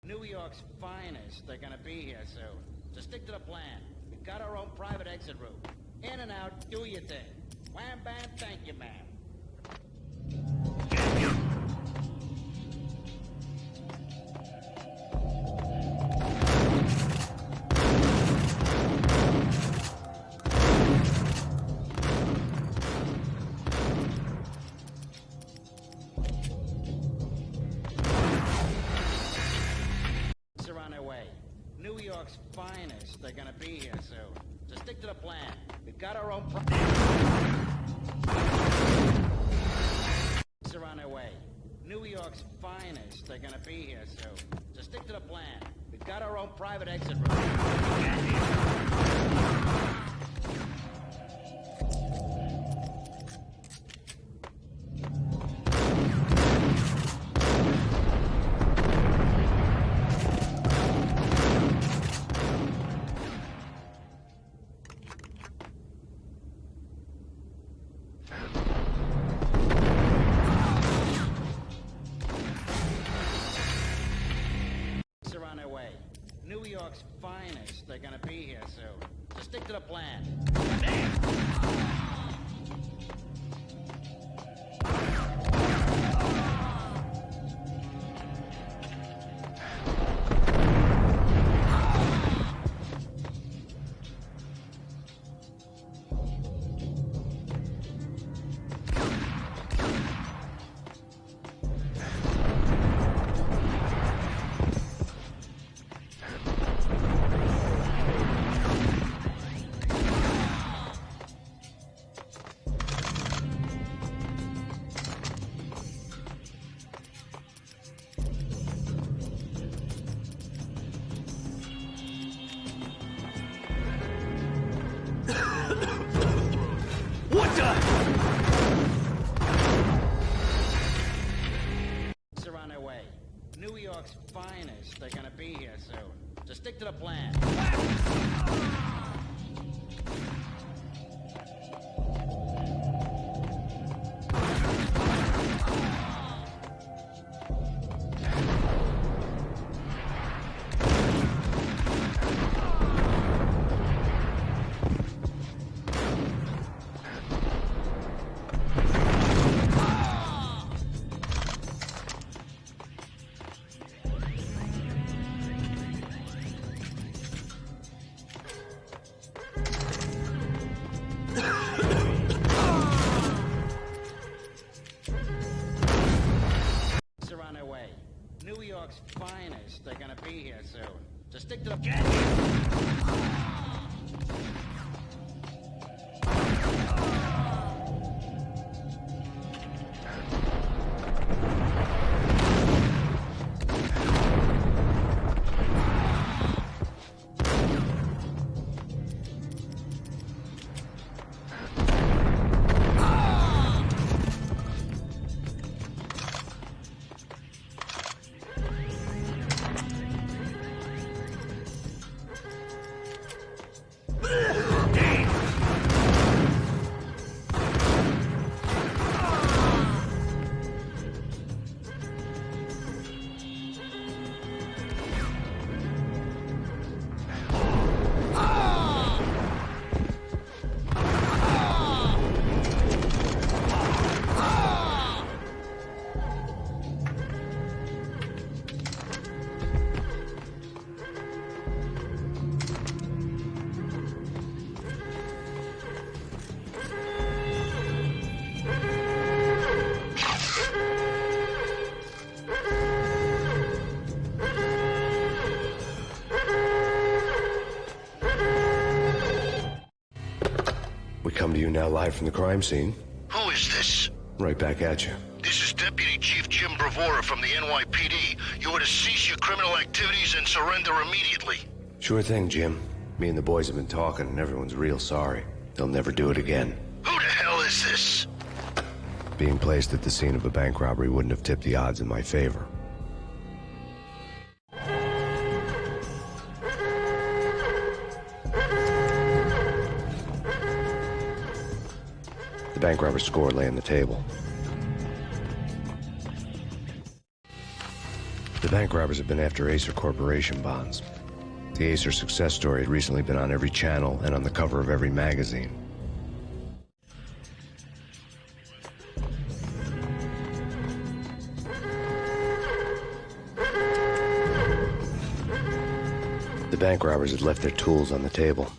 New York's finest. They're gonna be here soon. So stick to the plan. We've got our own private exit route. In and out, do your thing. Wham bam, thank you, ma'am. Are on their way. New York's finest. They're gonna be here soon. So stick to the plan. We've got our own are on their way. New York's finest. They're gonna be here soon. So stick to the plan. We've got our own private exit route. New York's finest. They're gonna be here soon. So stick to the plan. Are on their way. New York's finest. They're gonna be here soon. So stick to the plan. Are on their way. New York's finest. They're gonna be here soon. So stick to the We come to you now live from the crime scene. Who is this? Right back at you. This is Deputy Chief Jim Bravura from the NYPD. You are to cease your criminal activities and surrender immediately. Sure thing, Jim. Me and the boys have been talking and everyone's real sorry. They'll never do it again. Who the hell is this? Being placed at the scene of a bank robbery wouldn't have tipped the odds in my favor. The bank robber's score lay on the table. The bank robbers have been after Acer Corporation bonds. The Acer success story had recently been on every channel and on the cover of every magazine. The bank robbers had left their tools on the table.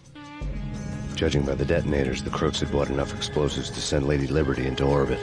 Judging by the detonators, the crooks had bought enough explosives to send Lady Liberty into orbit.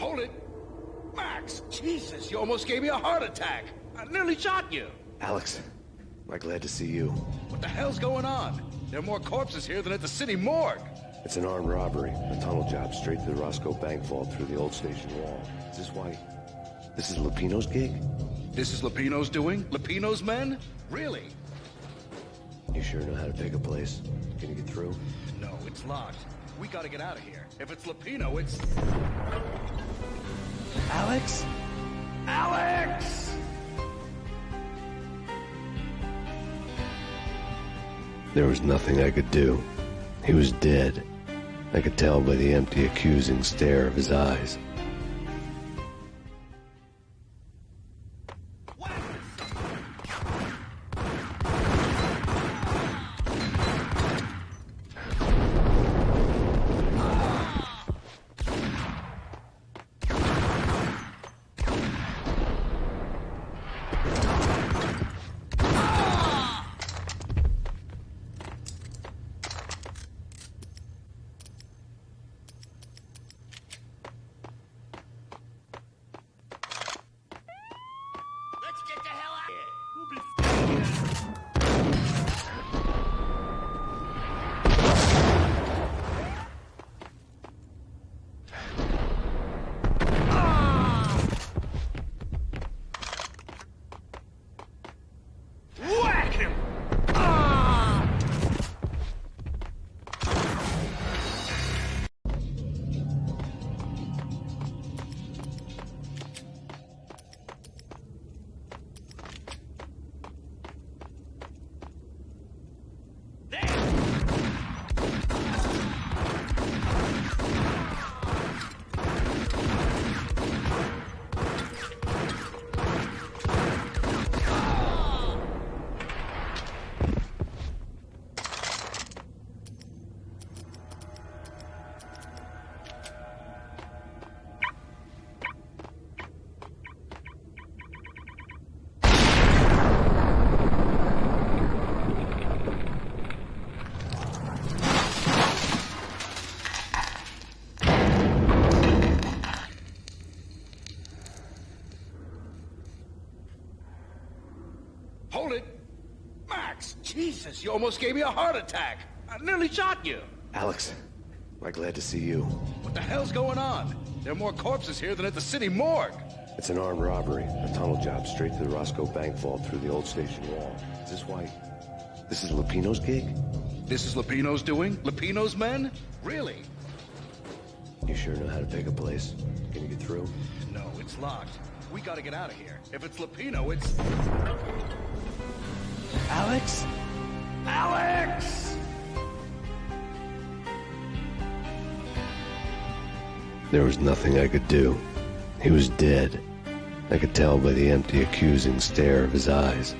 Hold it! Max! Jesus, you almost gave me a heart attack! I nearly shot you! Alex, I'm glad to see you. What the hell's going on? There are more corpses here than at the city morgue! It's an armed robbery, a tunnel job straight to the Roscoe Bank vault through the old station wall. Is this why... This is Lupino's gig? This is Lupino's doing? Lupino's men? Really? You sure know how to pick a place? Can you get through? No, it's locked. We gotta get out of here. If it's Lupino, it's... Alex? Alex! There was nothing I could do. He was dead. I could tell by the empty, accusing stare of his eyes. Hold it! Max! Jesus, you almost gave me a heart attack! I nearly shot you! Alex, I'm glad to see you. What the hell's going on? There are more corpses here than at the city morgue. It's an armed robbery. A tunnel job straight to the Roscoe Bank vault through the old station wall. Is this why... This is Lupino's gig? This is Lupino's doing? Lupino's men? Really? You sure know how to pick a place? Can you get through? No, it's locked. We gotta get out of here. If it's Lupino, it's... Alex? Alex! There was nothing I could do. He was dead. I could tell by the empty, accusing stare of his eyes.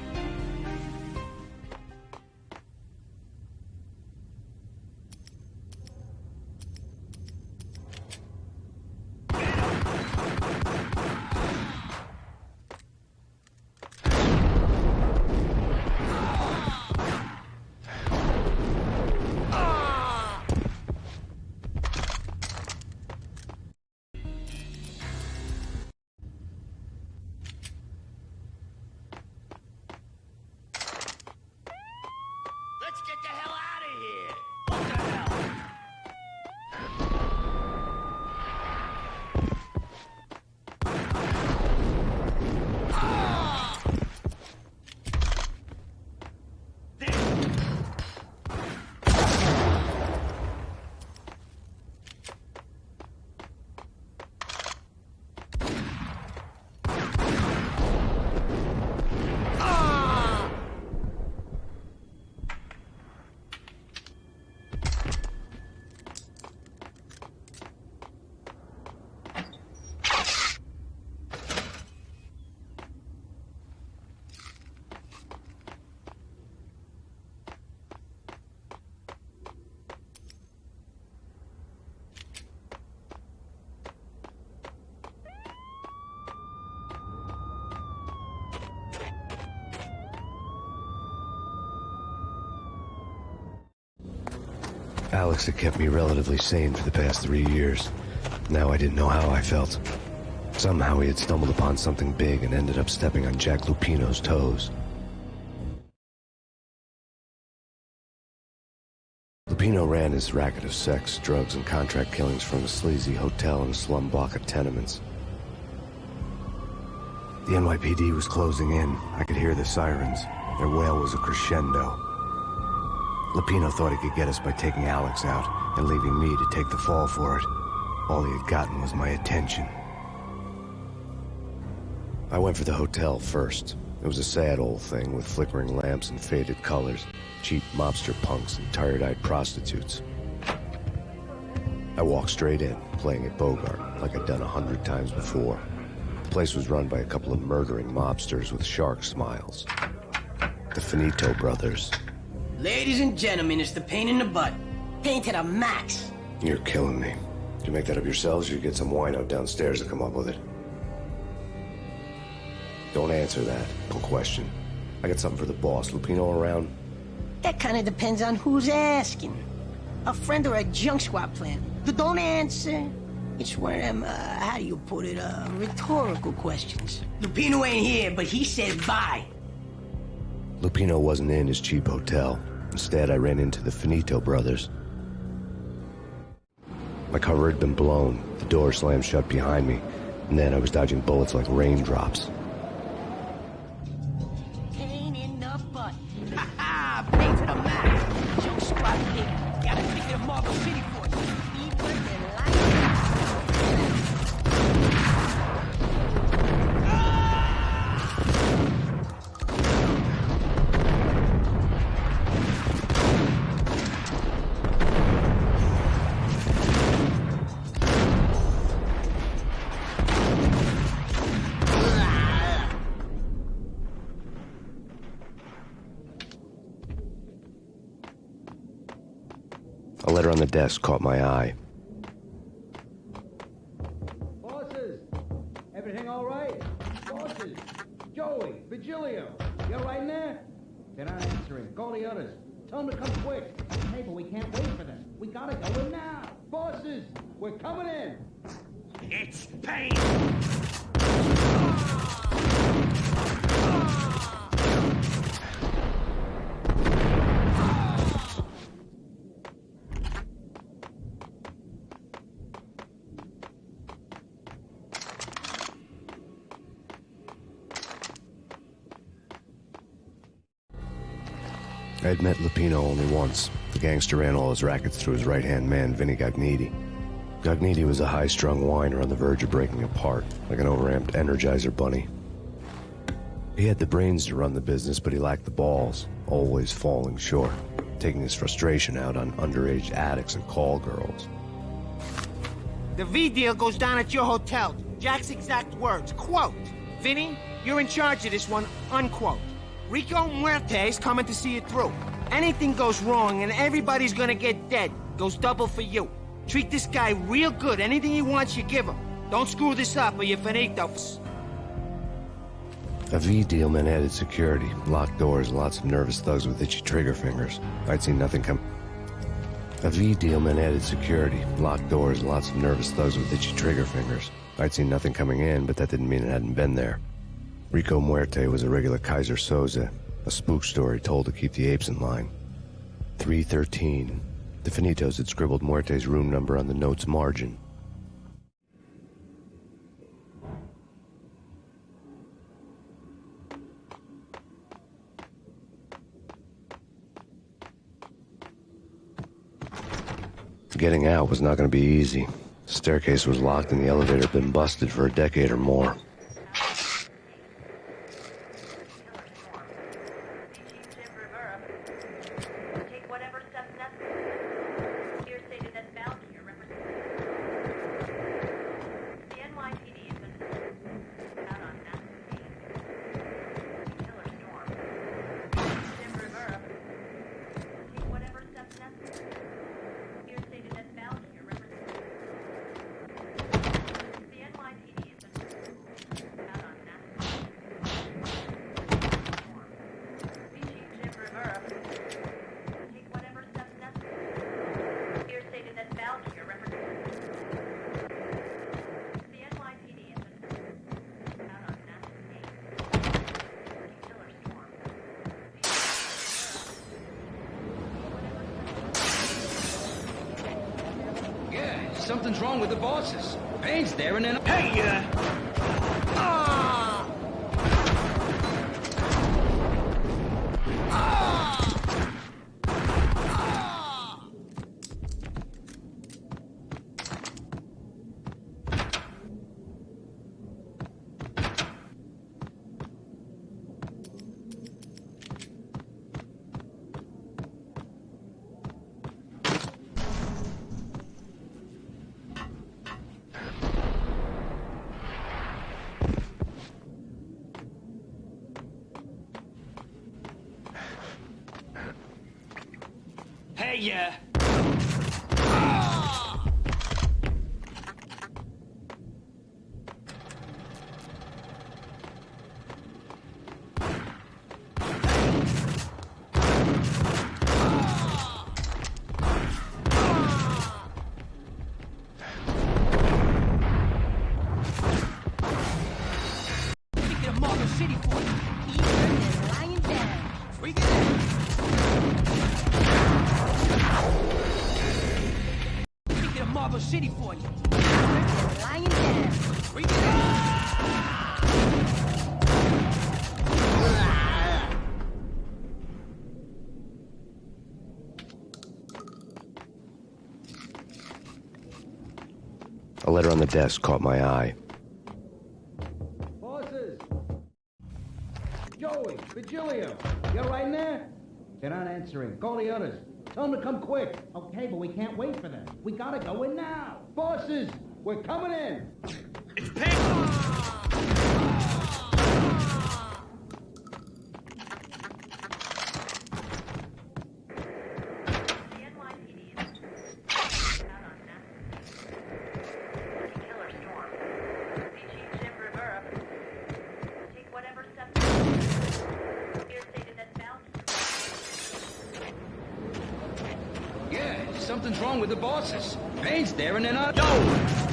Let's get the hell out of here! What the hell? Alex had kept me relatively sane for the past 3 years. Now I didn't know how I felt. Somehow he had stumbled upon something big and ended up stepping on Jack Lupino's toes. Lupino ran his racket of sex, drugs, and contract killings from a sleazy hotel and slum block of tenements. The NYPD was closing in. I could hear the sirens. Their wail was a crescendo. Lupino thought he could get us by taking Alex out and leaving me to take the fall for it. All he had gotten was my attention. I went for the hotel first. It was a sad old thing with flickering lamps and faded colors, cheap mobster punks and tired-eyed prostitutes. I walked straight in, playing at Bogart, like I'd done 100 times before. The place was run by a couple of murdering mobsters with shark smiles. The Finito brothers. Ladies and gentlemen, it's the pain in the butt. Pain to the max. You're killing me. Did you make that up yourselves, or you get some wino downstairs to come up with it? Don't answer that. No question. I got something for the boss. Lupino around? That kind of depends on who's asking. A friend or a junk squad plan. But don't answer. It's one of them, how do you put it, rhetorical questions. Lupino ain't here, but he says bye. Lupino wasn't in his cheap hotel. Instead, I ran into the Finito brothers. My cover had been blown, the door slammed shut behind me, and then I was dodging bullets like raindrops. Pain in the butt. Ha ha! Pain to the max. Junk squad pig. Gotta take it to Marble City for it. Deeper than life. A letter on the desk caught my eye. Bosses! Everything all right? Bosses! Joey! Vigilio! You all right in there? They're not answering. Call the others. Tell them to come quick. Hey, but we can't wait for them. We gotta go in now. Bosses! We're coming in! It's Payne! I had met Lupino only once. The gangster ran all his rackets through his right-hand man, Vinny Gagniti. Gagniti was a high-strung whiner on the verge of breaking apart, like an overamped Energizer bunny. He had the brains to run the business, but he lacked the balls, always falling short, taking his frustration out on underage addicts and call girls. The V deal goes down at your hotel. Jack's exact words, quote, "Vinny, you're in charge of this one," unquote. Rico Muerte's coming to see it through. Anything goes wrong and everybody's gonna get dead. Goes double for you. Treat this guy real good. Anything he wants, you give him. Don't screw this up or you're finito. A V deal meant added security, locked doors, and lots of nervous thugs with itchy trigger fingers. I'd seen nothing come. A V deal meant added security, locked doors, and lots of nervous thugs with itchy trigger fingers. I'd seen nothing coming in, but that didn't mean it hadn't been there. Rico Muerte was a regular Kaiser Soze, a spook story told to keep the apes in line. 313. The Finitos had scribbled Muerte's room number on the note's margin. Getting out was not going to be easy. The staircase was locked and the elevator had been busted for a decade or more. Something's wrong with the bosses. Payne's there and then... Hey, City for you. Lying down. Bring it A letter on the desk caught my eye. Bosses! Joey, Vigilio, you right in there? They're not answering. Call the others. Tell them to come quick. Okay, but we can't wait for them. We gotta go in now. Bosses, we're coming in. It's Payne! Something's wrong with the bosses. Payne's there and they're not... No!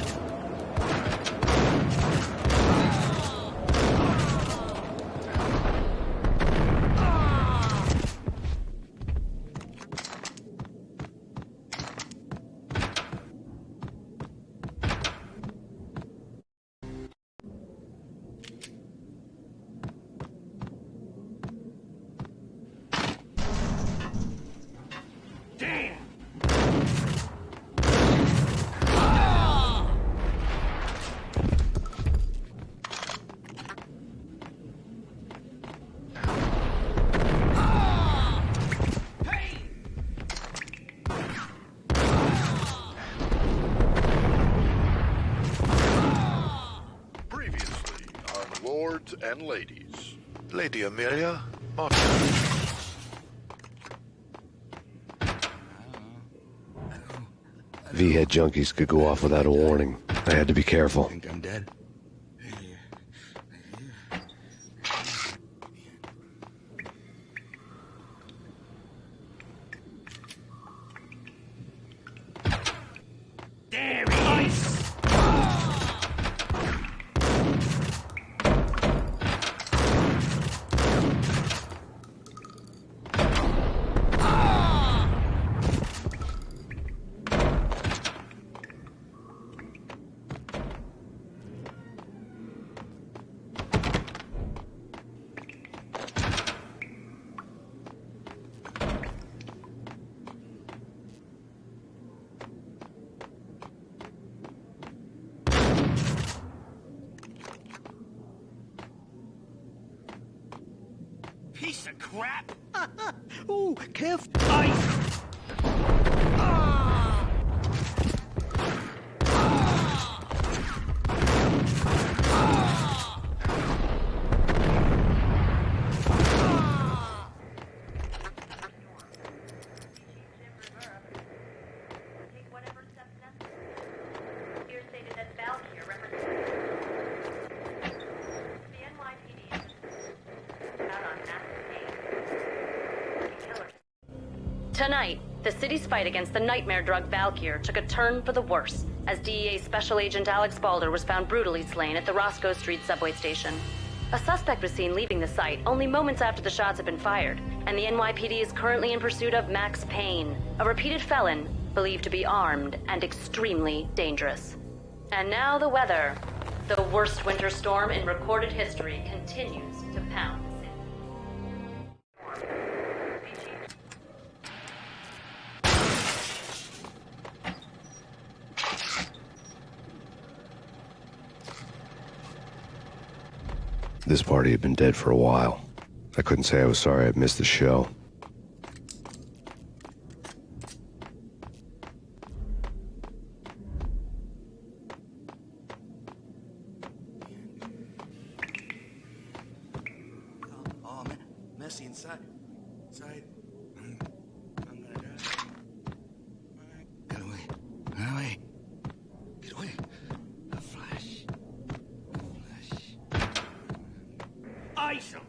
lords and ladies. Lady Amelia, Mark. V-head junkies could go off without a warning. I had to be careful. Think I'm dead? There he is! Piece of crap! Ooh, careful. Ice! Tonight, the city's fight against the nightmare drug Valkyr took a turn for the worse, as DEA Special Agent Alex Balder was found brutally slain at the Roscoe Street subway station. A suspect was seen leaving the site only moments after the shots had been fired, and the NYPD is currently in pursuit of Max Payne, a repeated felon believed to be armed and extremely dangerous. And now the weather. The worst winter storm in recorded history continues to pound. This party had been dead for a while. I couldn't say I was sorry I'd missed the show. Oh, man. Messy inside. I'm gonna die. Get away. Get away. Get away. A flash. Ice 'em!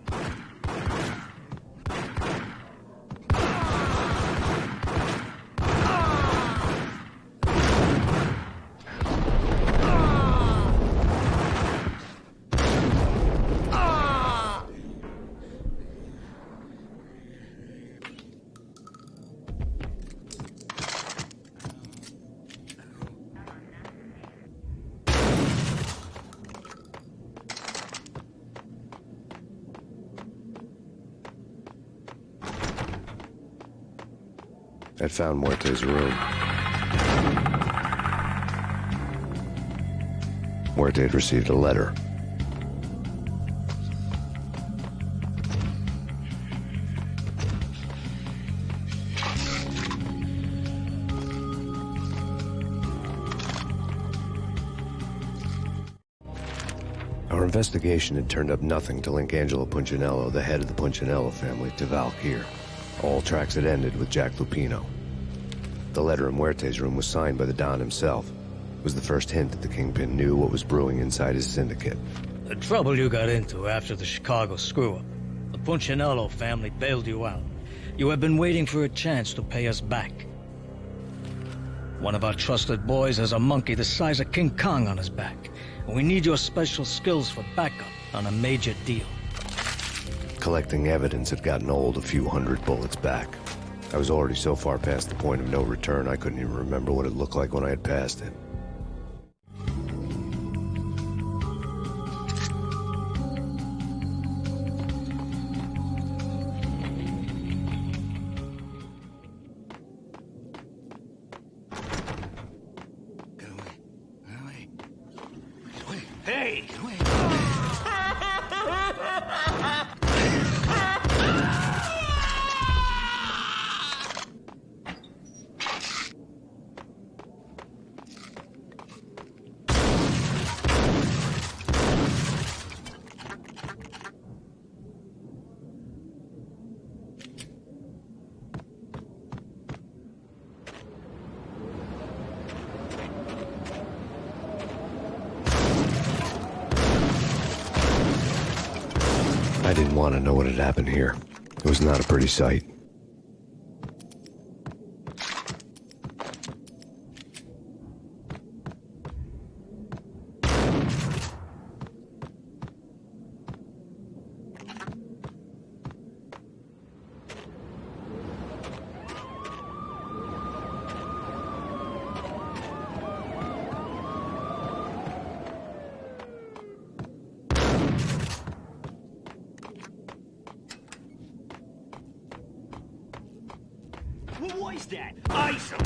I'd found Muerte's room. Muerte had received a letter. Our investigation had turned up nothing to link Angelo Punchinello, the head of the Punchinello family, to Valkyr. All tracks had ended with Jack Lupino. The letter in Muerte's room was signed by the Don himself. It was the first hint that the Kingpin knew what was brewing inside his syndicate. The trouble you got into after the Chicago screw-up. The Punchinello family bailed you out. You have been waiting for a chance to pay us back. One of our trusted boys has a monkey the size of King Kong on his back. And we need your special skills for backup on a major deal. Collecting evidence had gotten old a few hundred bullets back. I was already so far past the point of no return I couldn't even remember what it looked like when I had passed it. Get away. Get away. Get away. Hey! Get away. I didn't want to know what had happened here. It was not a pretty sight. What was that? Ice him!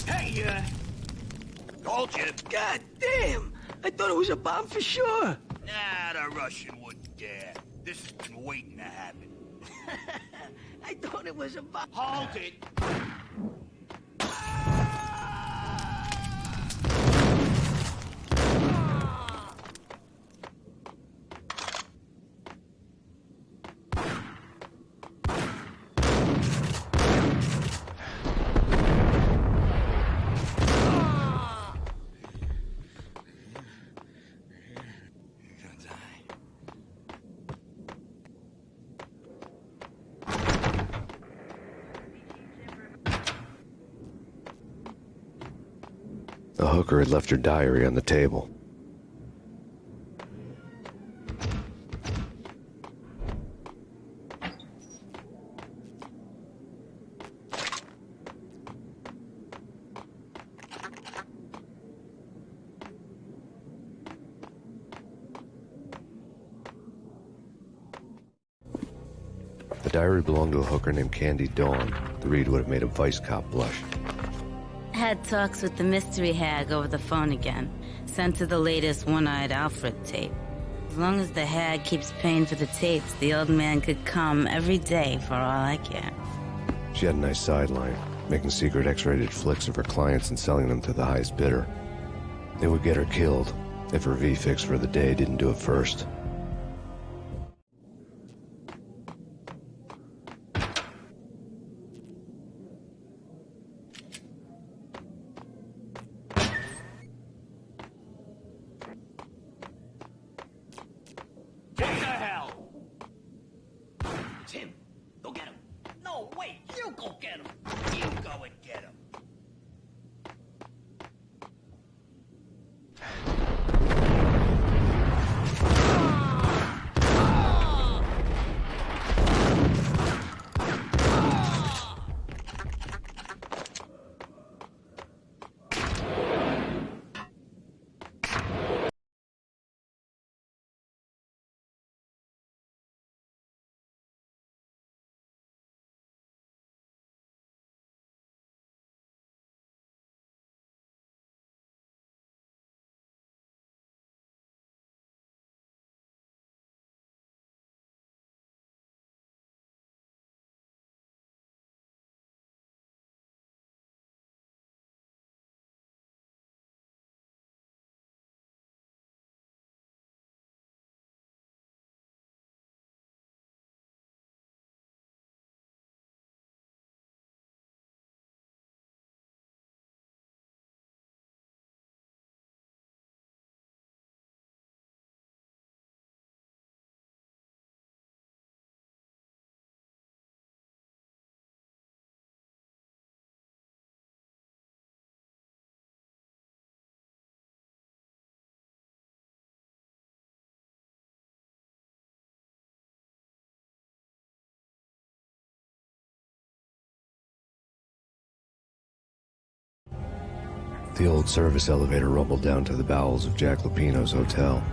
Hey, told you. God damn! I thought it was a bomb for sure. Nah, the Russian wouldn't dare. This has been waiting to happen. I thought it was a bomb. Hold it! The hooker had left her diary on the table. The diary belonged to a hooker named Candy Dawn. The read would have made a vice cop blush. Had talks with the mystery hag over the phone again. Sent her the latest One-Eyed Alfred tape. As long as the hag keeps paying for the tapes, the old man could come every day for all I care. She had a nice sideline, making secret X-rated flicks of her clients and selling them to the highest bidder. It would get her killed if her V-fix for the day didn't do it first. Tim, go get him. No, wait, you go get him. You go and get him. The old service elevator rumbled down to the bowels of Jack Lupino's hotel.